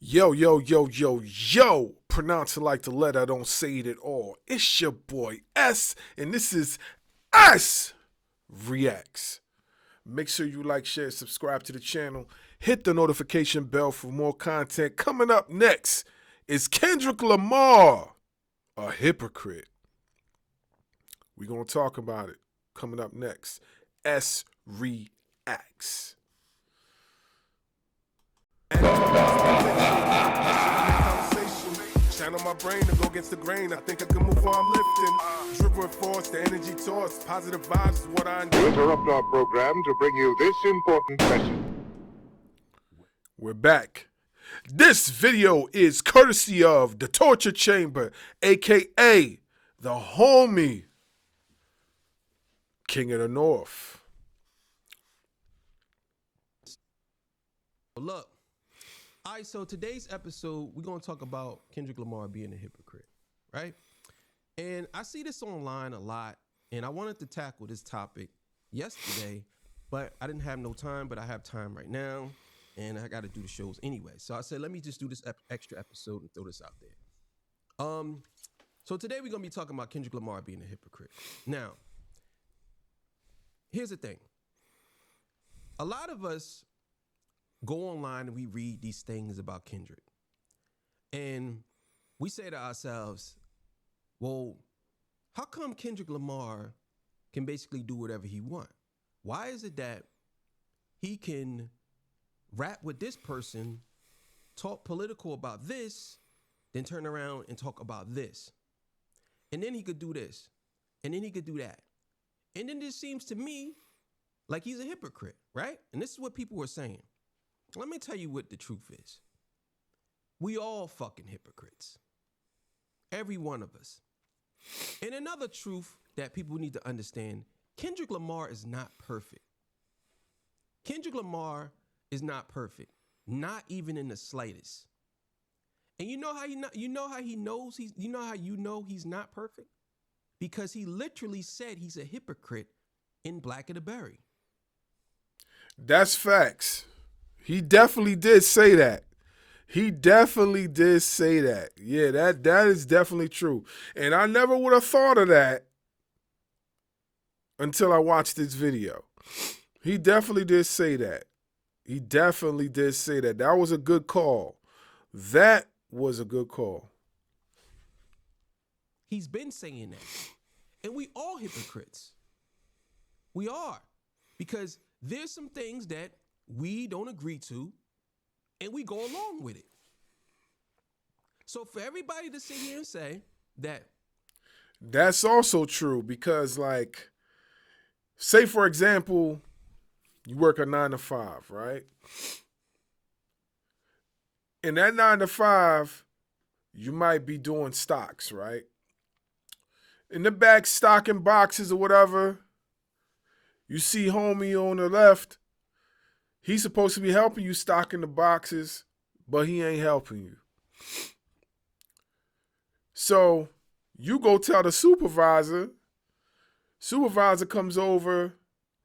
Yo, yo, yo, yo, yo. Pronounce it like the letter, I don't say it at all. It's your boy S, and this is S Reacts. Make sure you like, share, subscribe to the channel. Hit the notification bell for more content. Coming up next is Kendrick Lamar, a hypocrite. We're going to talk about it. Coming up next, S Reacts. Shine on my brain to go against the grain. I think I can move while I'm lifting. Drip with force, the energy toss. Positive vibes is what I We interrupt our program to bring you this important message. We're back. This video is courtesy of The Torture Chamber, aka the homie King of the North. Look, all right, so today's episode, we're going to talk about Kendrick Lamar being a hypocrite, right? And I see this online a lot, and I wanted to tackle this topic yesterday, but I didn't have no time, but I have time right now, and I got to do the shows anyway. So I said, let me just do this extra episode and throw this out there. So today we're going to be talking about Kendrick Lamar being a hypocrite. Now, here's the thing. A lot of us go online and we read these things about Kendrick. And we say to ourselves, well, how come Kendrick Lamar can basically do whatever he wants? Why is it that he can rap with this person, talk political about this, then turn around and talk about this? And then he could do this, and then he could do that. And then it seems to me like he's a hypocrite, right? And this is what people were saying. Let me tell you what the truth is. We all fucking hypocrites. Every one of us. And another truth that people need to understand, Kendrick Lamar is not perfect. Kendrick Lamar is not perfect. Not even in the slightest. And you know how you know he's not perfect? Because he literally said he's a hypocrite in Black of the Berry. That's facts. He definitely did say that. He definitely did say that. Yeah, that is definitely true. And I never would have thought of that until I watched this video. He definitely did say that. He definitely did say that. That was a good call. That was a good call. He's been saying that. And we all hypocrites. We are. Because there's some things that we don't agree to, and we go along with it. So for everybody to sit here and say that. That's also true because, like, say, for example, you work a 9 to 5, right? In that 9 to 5, you might be doing stocks, right? In the back, stocking boxes or whatever, you see homie on the left. He's supposed to be helping you stocking the boxes, but he ain't helping you. So you go tell the supervisor. Supervisor comes over,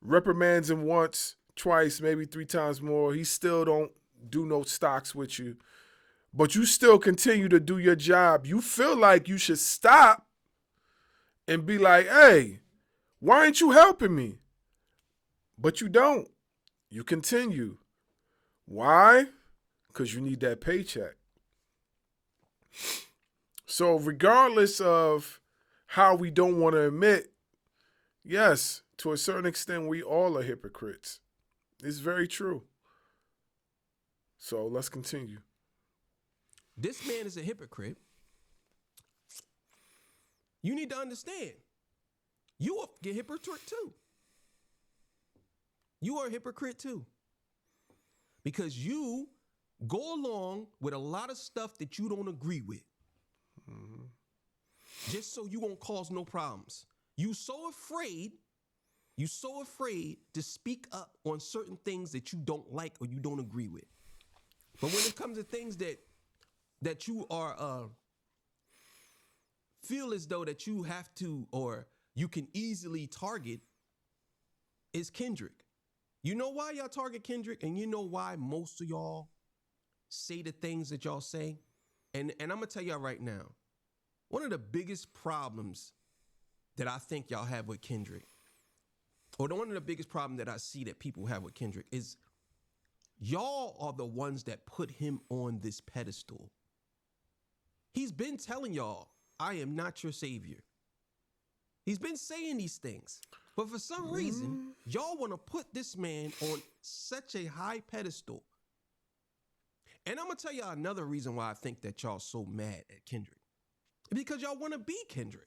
reprimands him once, twice, maybe 3 times more. He still don't do no stocks with you, but you still continue to do your job. You feel like you should stop and be like, hey, why ain't you helping me? But you don't. You continue. Why? Because you need that paycheck. So regardless of how we don't want to admit, yes, to a certain extent, we all are hypocrites. It's very true. So let's continue. This man is a hypocrite. You need to understand. You are a hypocrite too. You are a hypocrite too. Because you go along with a lot of stuff that you don't agree with. Mm-hmm. Just so you won't cause no problems. You so afraid to speak up on certain things that you don't like or you don't agree with. But when it comes to things that you are feel as though that you have to or you can easily target is Kendrick. You know why y'all target Kendrick, and you know why most of y'all say the things that y'all say. And I'm going to tell y'all right now, one of the biggest problems that I think y'all have with Kendrick, or one of the biggest problems that I see that people have with Kendrick, is y'all are the ones that put him on this pedestal. He's been telling y'all, I am not your savior. He's been saying these things. But for some reason, y'all want to put this man on such a high pedestal. And I'm going to tell y'all another reason why I think that y'all so mad at Kendrick. Because y'all want to be Kendrick.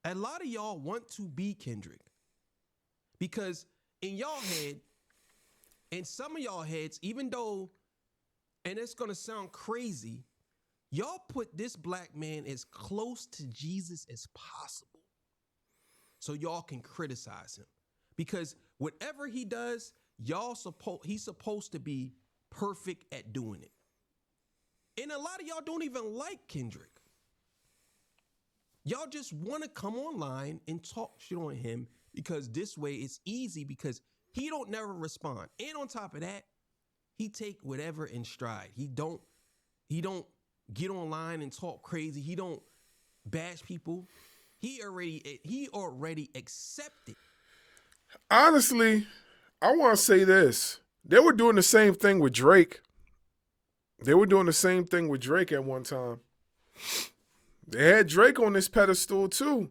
A lot of y'all want to be Kendrick. Because in y'all head, in some of y'all heads, even though, and it's going to sound crazy, y'all put this black man as close to Jesus as possible so y'all can criticize him. Because whatever he does, he's supposed to be perfect at doing it. And a lot of y'all don't even like Kendrick. Y'all just want to come online and talk shit on him because this way it's easy because he don't never respond. And on top of that, he take whatever in stride. He don't get online and talk crazy. He don't bash people. He already accepted. Honestly, I want to say this. They were doing the same thing with Drake. They were doing the same thing with Drake at one time. They had Drake on this pedestal too.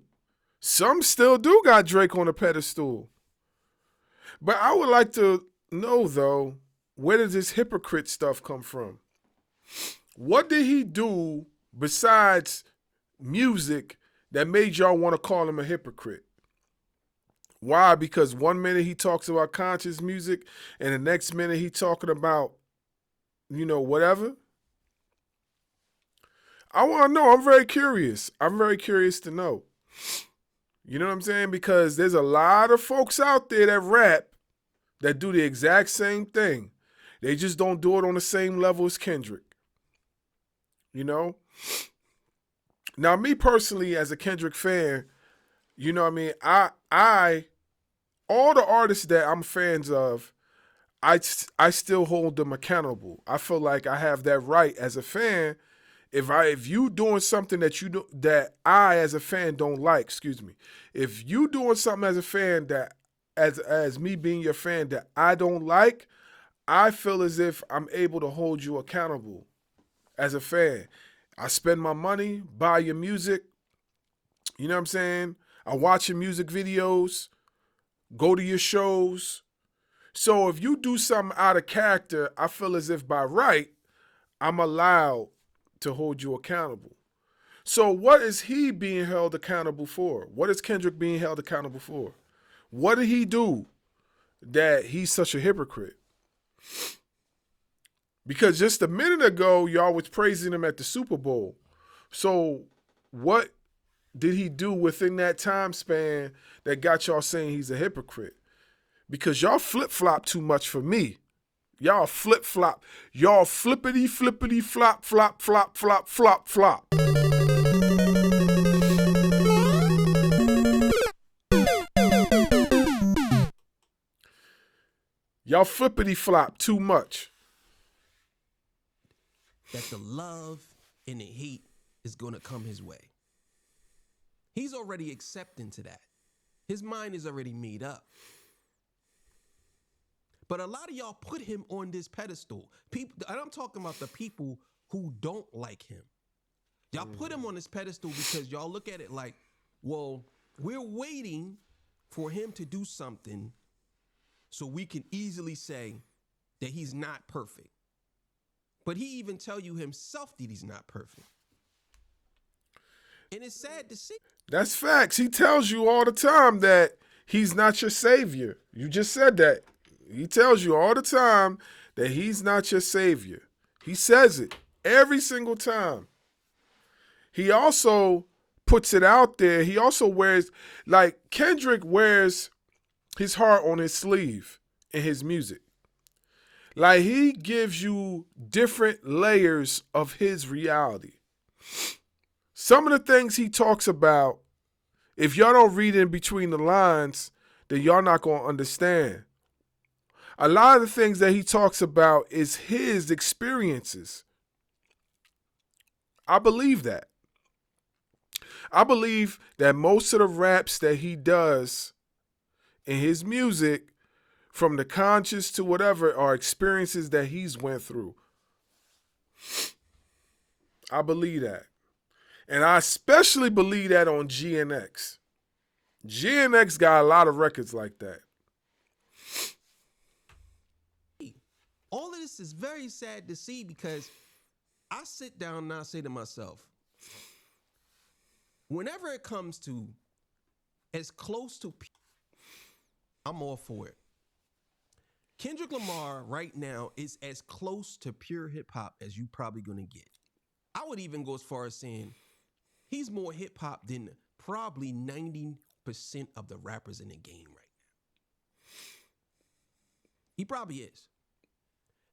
Some still do got Drake on a pedestal. But I would like to know, though, where does this hypocrite stuff come from? What did he do besides music that made y'all want to call him a hypocrite? Why? Because one minute he talks about conscious music and the next minute he talking about, whatever. I want to know. I'm very curious. I'm very curious to know. You know what I'm saying? Because there's a lot of folks out there that rap that do the exact same thing. They just don't do it on the same level as Kendrick. Now, me personally, as a Kendrick fan, I all the artists that I'm fans of, I still hold them accountable. I feel like I have that right as a fan. If you doing something that I as a fan don't like, if you doing something as a fan that as me being your fan that I don't like, I feel as if I'm able to hold you accountable as a fan. I spend my money, buy your music. You know what I'm saying? I watch your music videos, go to your shows. So if you do something out of character, I feel as if by right, I'm allowed to hold you accountable. So what is he being held accountable for? What is Kendrick being held accountable for? What did he do that he's such a hypocrite? Because just a minute ago, y'all was praising him at the Super Bowl. So what did he do within that time span that got y'all saying he's a hypocrite? Because y'all flip-flop too much for me. Y'all flip-flop. Y'all flippity, flippity, flop, flop, flop, flop, flop, flop. Y'all flippity flop too much. That the love and the hate is going to come his way. He's already accepting to that. His mind is already made up. But a lot of y'all put him on this pedestal. People, and I'm talking about the people who don't like him. Y'all put him on this pedestal because y'all look at it like, well, we're waiting for him to do something so we can easily say that he's not perfect. But he even tell you himself that he's not perfect. And it's sad to see. That's facts. He tells you all the time that he's not your savior. You just said that. He tells you all the time that he's not your savior. He says it every single time. He also puts it out there. He also wears, like Kendrick wears his heart on his sleeve in his music. Like he gives you different layers of his reality. Some of the things he talks about, if y'all don't read in between the lines, then y'all not going to understand. A lot of the things that he talks about is his experiences. I believe that. I believe that most of the raps that he does in his music, from the conscious to whatever, are experiences that he's went through. I believe that. And I especially believe that on GNX. GNX got a lot of records like that. All of this is very sad to see because I sit down and I say to myself, whenever it comes to as close to, I'm all for it. Kendrick Lamar right now is as close to pure hip hop as you probably gonna get. I would even go as far as saying he's more hip hop than probably 90% of the rappers in the game right now. He probably is.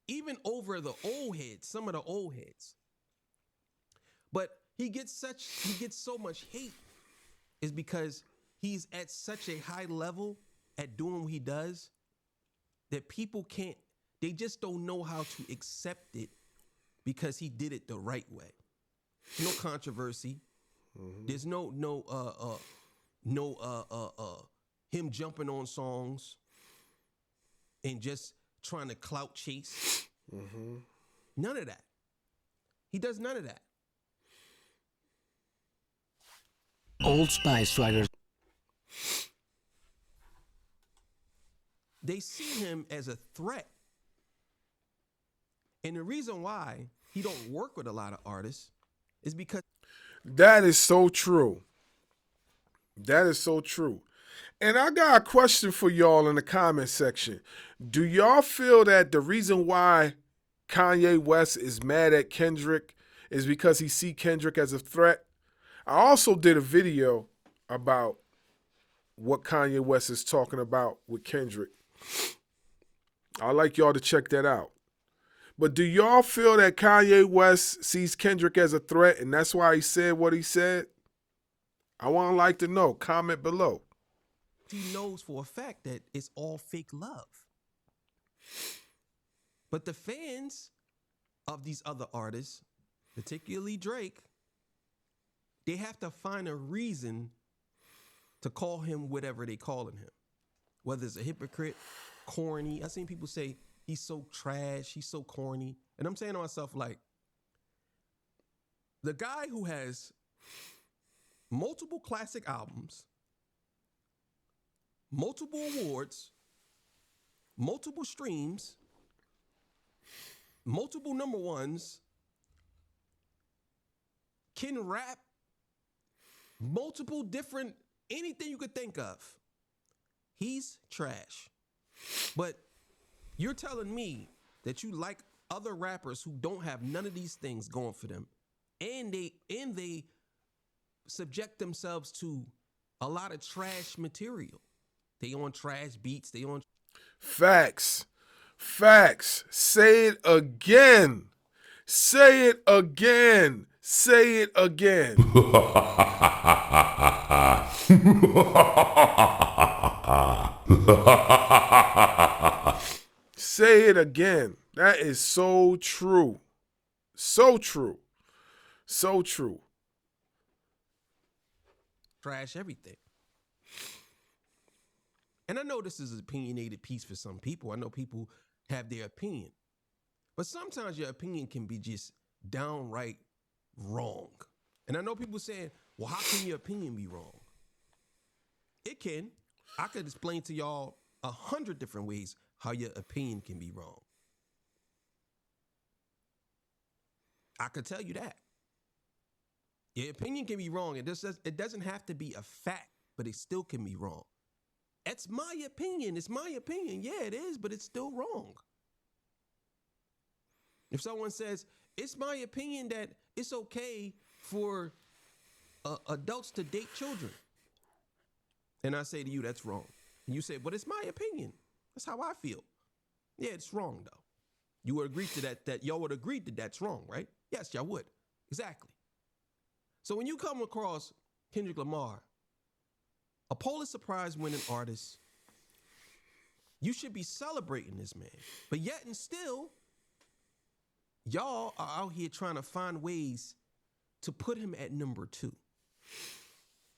Even over the old heads, some of the old heads. But he gets so much hate is because he's at such a high level at doing what he does that people they just don't know how to accept it because he did it the right way. No controversy. Mm-hmm. There's no him jumping on songs and just trying to clout chase. Mm-hmm. None of that. He does none of that. Old Spice Swagger. They see him as a threat. And the reason why he don't work with a lot of artists is because... That is so true. That is so true. And I got a question for y'all in the comment section. Do y'all feel that the reason why Kanye West is mad at Kendrick is because he see Kendrick as a threat? I also did a video about what Kanye West is talking about with Kendrick. I'd like y'all to check that out. But do y'all feel that Kanye West sees Kendrick as a threat and that's why he said what he said? I want to know. Comment below. He knows for a fact that it's all fake love. But the fans of these other artists, particularly Drake, they have to find a reason to call him whatever they calling him. Whether it's a hypocrite, corny. I've seen people say he's so trash, he's so corny. And I'm saying to myself, like, the guy who has multiple classic albums, multiple awards, multiple streams, multiple number ones, can rap, multiple different, anything you could think of. He's trash. But you're telling me that you like other rappers who don't have none of these things going for them, and they subject themselves to a lot of trash material. They on trash beats, they on... Facts. Facts. Say it again. Say it again. Say it again. Say it again. That is so true. So true. So true. Trash everything. And I know this is an opinionated piece for some people. I know people have their opinion. But sometimes your opinion can be just downright wrong. And I know people saying, well, how can your opinion be wrong? It can. I could explain to y'all 100 different ways how your opinion can be wrong. I could tell you that. Your opinion can be wrong. It doesn't have to be a fact, but it still can be wrong. It's my opinion. It's my opinion. Yeah, it is, but it's still wrong. If someone says, it's my opinion that it's okay for adults to date children, and I say to you, that's wrong. And you say, but it's my opinion. That's how I feel. Yeah, it's wrong, though. You would agree to that y'all would agree that that's wrong, right? Yes, y'all would. Exactly. So when you come across Kendrick Lamar, a Pulitzer Prize winning artist, You should be celebrating this man. But yet and still, y'all are out here trying to find ways to put him at number 2.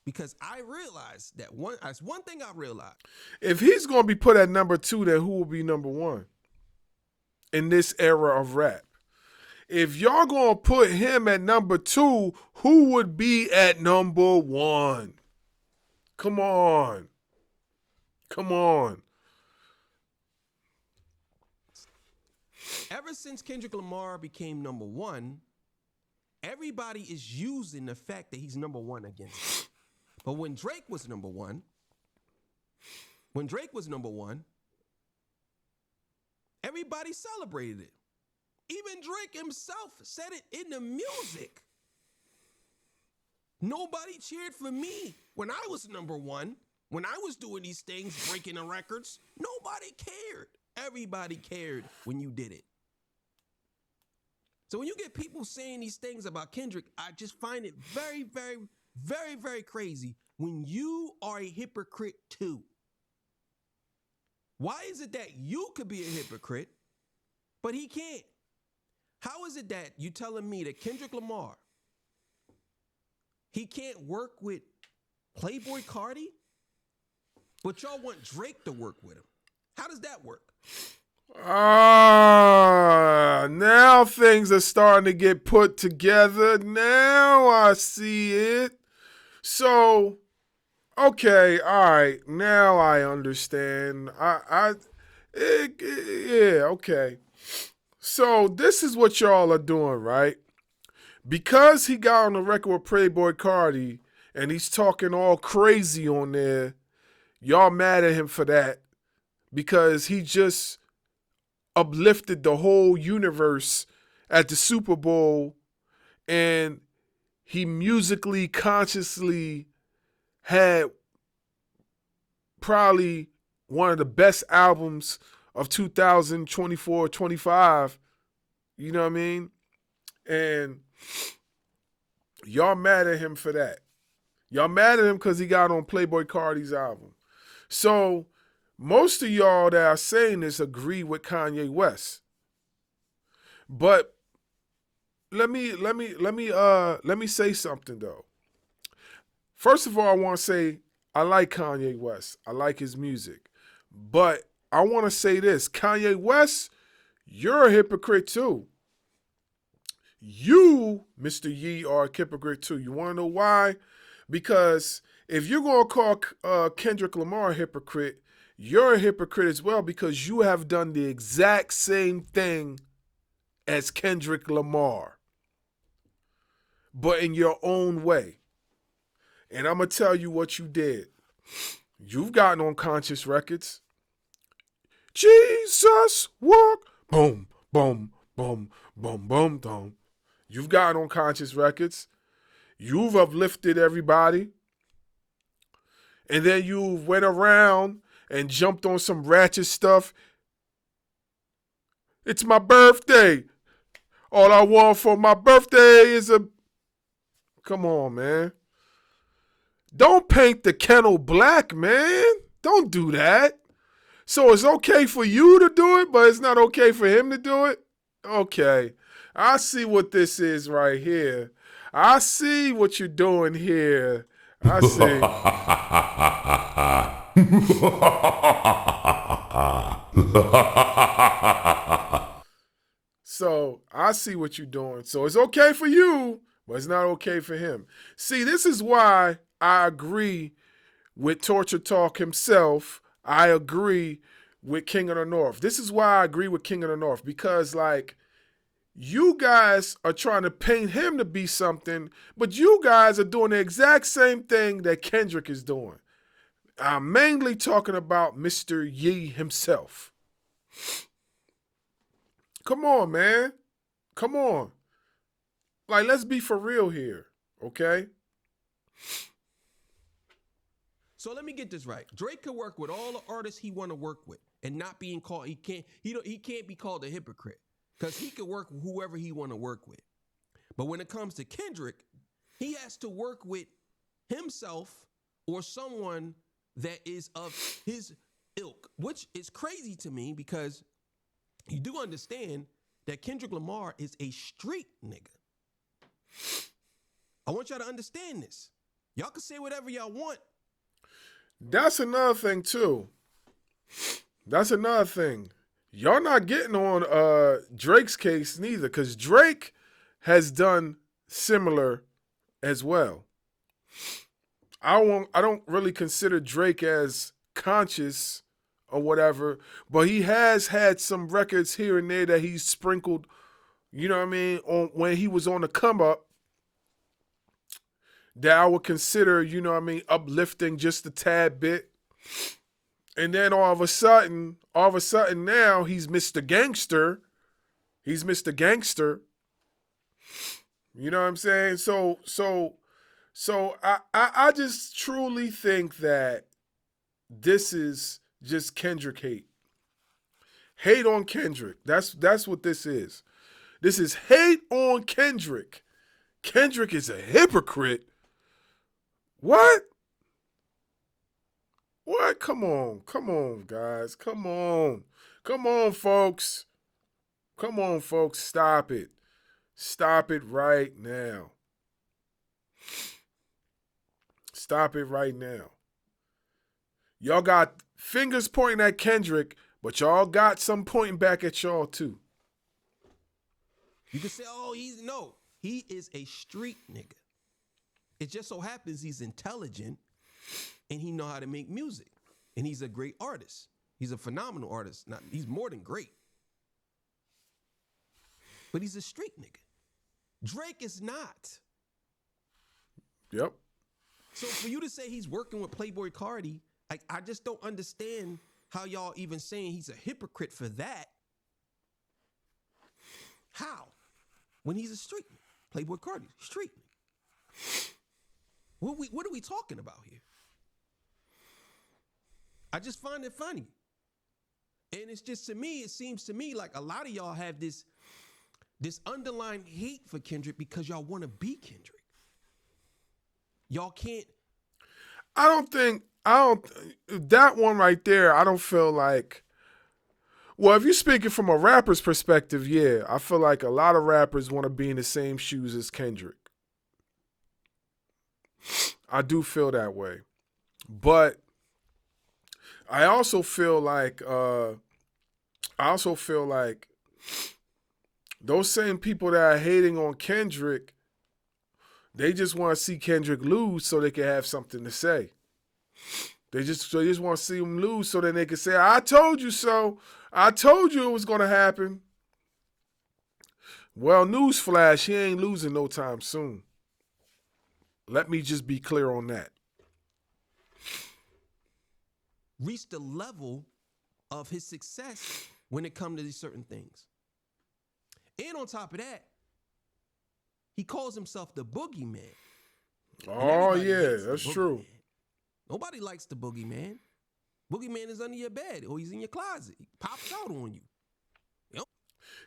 Because I realized that that's one thing I realized. If he's going to be put at number 2, then who will be number 1 in this era of rap? If y'all going to put him at number 2, who would be at number 1? Come on. Come on. Ever since Kendrick Lamar became number 1, everybody is using the fact that he's number 1 against him. But when Drake was number 1, everybody celebrated it. Even Drake himself said it in the music. Nobody cheered for me when I was number 1. When I was doing these things, breaking the records, nobody cared. Everybody cared when you did it. So when you get people saying these things about Kendrick, I just find it very, very, very, very crazy when you are a hypocrite too. Why is it that you could be a hypocrite, but he can't? How is it that you telling me that Kendrick Lamar, he can't work with Playboy Cardi, but y'all want Drake to work with him? How does that work? Now things are starting to get put together. Now I see it. So, okay, all right. Now I understand. Yeah, okay. So this is what y'all are doing, right? Because he got on the record with Playboy Cardi and he's talking all crazy on there, y'all mad at him for that because he just uplifted the whole universe at the Super Bowl and he musically consciously had probably one of the best albums of 2024-25. You know what I mean? And y'all mad at him for that. Y'all mad at him because he got on Playboy Cardi's album. So most of y'all that are saying this agree with Kanye West. But let me say something though. First of all, I want to say I like Kanye West. I like his music. But I want to say this. Kanye West, you're a hypocrite too. You, Mr. Yee, are a hypocrite too. You want to know why? Because if you're going to call Kendrick Lamar a hypocrite, you're a hypocrite as well because you have done the exact same thing as Kendrick Lamar, but in your own way. And I'm going to tell you what you did. You've gotten on Conscious Records. Jesus walk, boom, boom, boom, boom, boom, boom. You've gotten on Conscious Records. You've uplifted everybody. And then you went around and jumped on some ratchet stuff. It's my birthday. All I want for my birthday is a... Come on, man. Don't paint the kennel black, man. Don't do that. So it's okay for you to do it, but it's not okay for him to do it? Okay. I see what this is right here. I see what you're doing here. I see. So I see what you're doing. So it's okay for you, but it's not okay for him. See, this is why I agree with Torture Talk himself. I agree with King of the North. This is why I agree with King of the North, because like you guys are trying to paint him to be something, but you guys are doing the exact same thing that Kendrick is doing. I'm mainly talking about Mr. Yee himself. Come on, man. Come on. Like, let's be for real here, okay? So let me get this right. Drake could work with all the artists he want to work with and not being called, he can't be called a hypocrite because he could work with whoever he want to work with. But when it comes to Kendrick, he has to work with himself or someone that is of his ilk, which is crazy to me because you do understand that Kendrick Lamar is a street nigga. I want y'all to understand this. Y'all can say whatever y'all want. That's another thing too. That's another thing. Y'all not getting on Drake's case neither, because Drake has done similar as well. I don't really consider Drake as conscious or whatever, but he has had some records here and there that he's sprinkled, you know what I mean, on when he was on the come up, that I would consider, you know what I mean, uplifting just a tad bit. And then all of a sudden now he's Mr. Gangster. He's Mr. Gangster. You know what I'm saying? So I just truly think that this is just Kendrick hate. Hate on Kendrick. That's what this is. This is hate on Kendrick. Kendrick is a hypocrite. What? What? Come on, guys. Come on, folks. Come on, folks. Stop it. Stop it right now. Stop it right now. Y'all got fingers pointing at Kendrick, but y'all got some pointing back at y'all too. You can say, oh, he is a street nigga. It just so happens he's intelligent and he know how to make music. And he's a great artist. He's a phenomenal artist. He's more than great. But he's a street nigga. Drake is not. Yep. So for you to say he's working with Playboi Carti, I just don't understand how y'all even saying he's a hypocrite for that. How? When he's a street nigga. Playboi Carti, street nigga. What are we talking about here? I just find it funny. And it's just, to me, it seems to me like a lot of y'all have this underlying hate for Kendrick because y'all want to be Kendrick. Y'all can't. That one right there, I don't feel like, well, if you're speaking from a rapper's perspective, yeah, I feel like a lot of rappers want to be in the same shoes as Kendrick. I do feel that way. But I also feel like those same people that are hating on Kendrick, they just want to see Kendrick lose so they can have something to say. They just want to see him lose so then they can say, I told you so. I told you it was going to happen. Well, newsflash, he ain't losing no time soon. Let me just be clear on that. Reach the level of his success when it comes to these certain things. And on top of that, he calls himself the boogeyman. Oh, yeah, that's true. Nobody likes the boogeyman. Boogeyman is under your bed or he's in your closet. He pops out on you. Yep.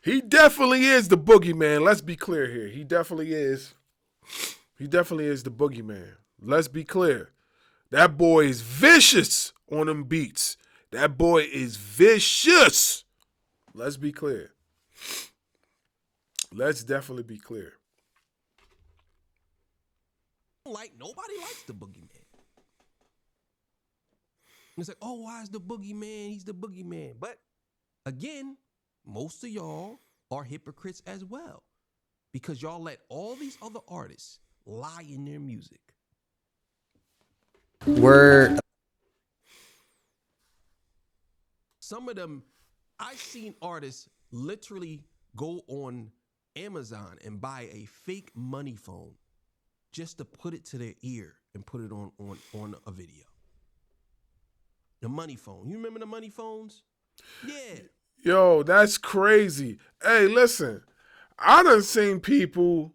He definitely is the boogeyman. Let's be clear here. He definitely is. He definitely is the boogeyman. Let's be clear. That boy is vicious on them beats. That boy is vicious. Let's be clear. Let's definitely be clear. Nobody likes the boogeyman. It's like, oh, why is the boogeyman? He's the boogeyman. But again, most of y'all are hypocrites as well because y'all let all these other artists lie in their music. Some of them, I've seen artists literally go on Amazon and buy a fake money phone just to put it to their ear and put it on a video. The money phone. You remember the money phones? Yeah. Yo, that's crazy. Hey, listen, I done seen people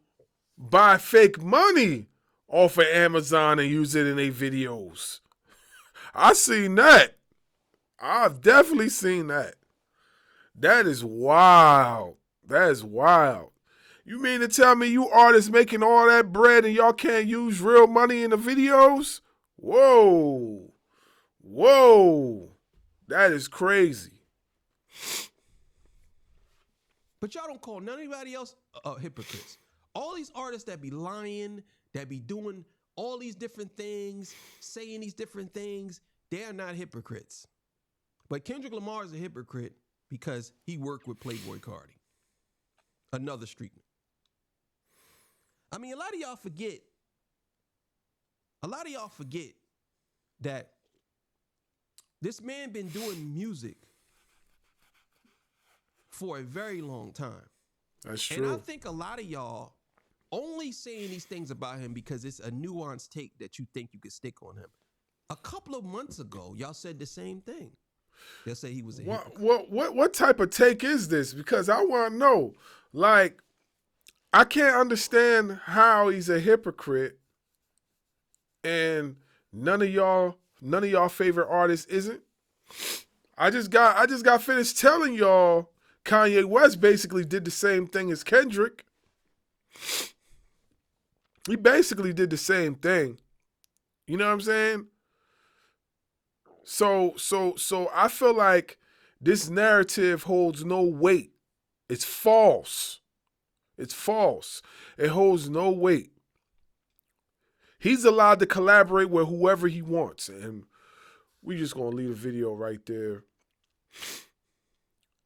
buy fake money off of Amazon and use it in their videos. I seen that. I've definitely seen that. That is wild. That is wild. You mean to tell me you artists making all that bread and y'all can't use real money in the videos? Whoa. Whoa. That is crazy. But y'all don't call none anybody else hypocrites. All these artists that be lying, that be doing all these different things, saying these different things, they are not hypocrites. But Kendrick Lamar is a hypocrite because he worked with Playboy Cardi, another street. I mean, a lot of y'all forget that this man been doing music for a very long time. That's true. And I think a lot of y'all only saying these things about him because it's a nuanced take that you think you could stick on him. A couple of months ago, y'all said the same thing. They'll say he was a hypocrite. What type of take is this? Because I want to know. Like, I can't understand how he's a hypocrite and none of y'all favorite artists isn't. I just got finished telling y'all Kanye West basically did the same thing as Kendrick. He basically did the same thing. You know what I'm saying? So I feel like this narrative holds no weight. It's false. It's false. It holds no weight. He's allowed to collaborate with whoever he wants. And we just going to leave the video right there.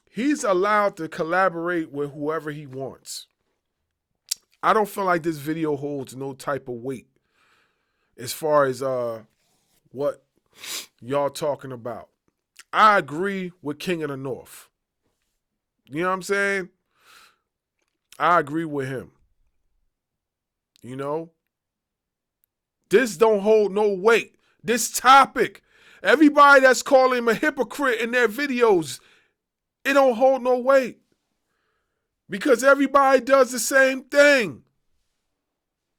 He's allowed to collaborate with whoever he wants. I don't feel like this video holds no type of weight as far as what y'all talking about. I agree with King of the North. You know what I'm saying? I agree with him. You know? This don't hold no weight. This topic, everybody that's calling him a hypocrite in their videos, it don't hold no weight. Because everybody does the same thing.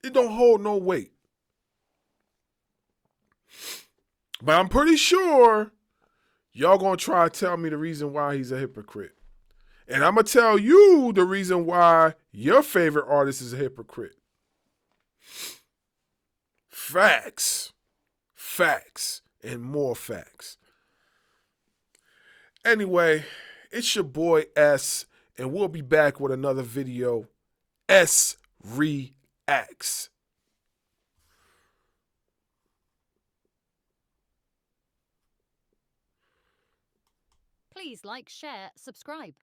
It don't hold no weight. But I'm pretty sure y'all gonna try to tell me the reason why he's a hypocrite. And I'm gonna tell you the reason why your favorite artist is a hypocrite. Facts. Facts. And more facts. Anyway, it's your boy S, and we'll be back with another video. S Reacts. Please like, share, subscribe.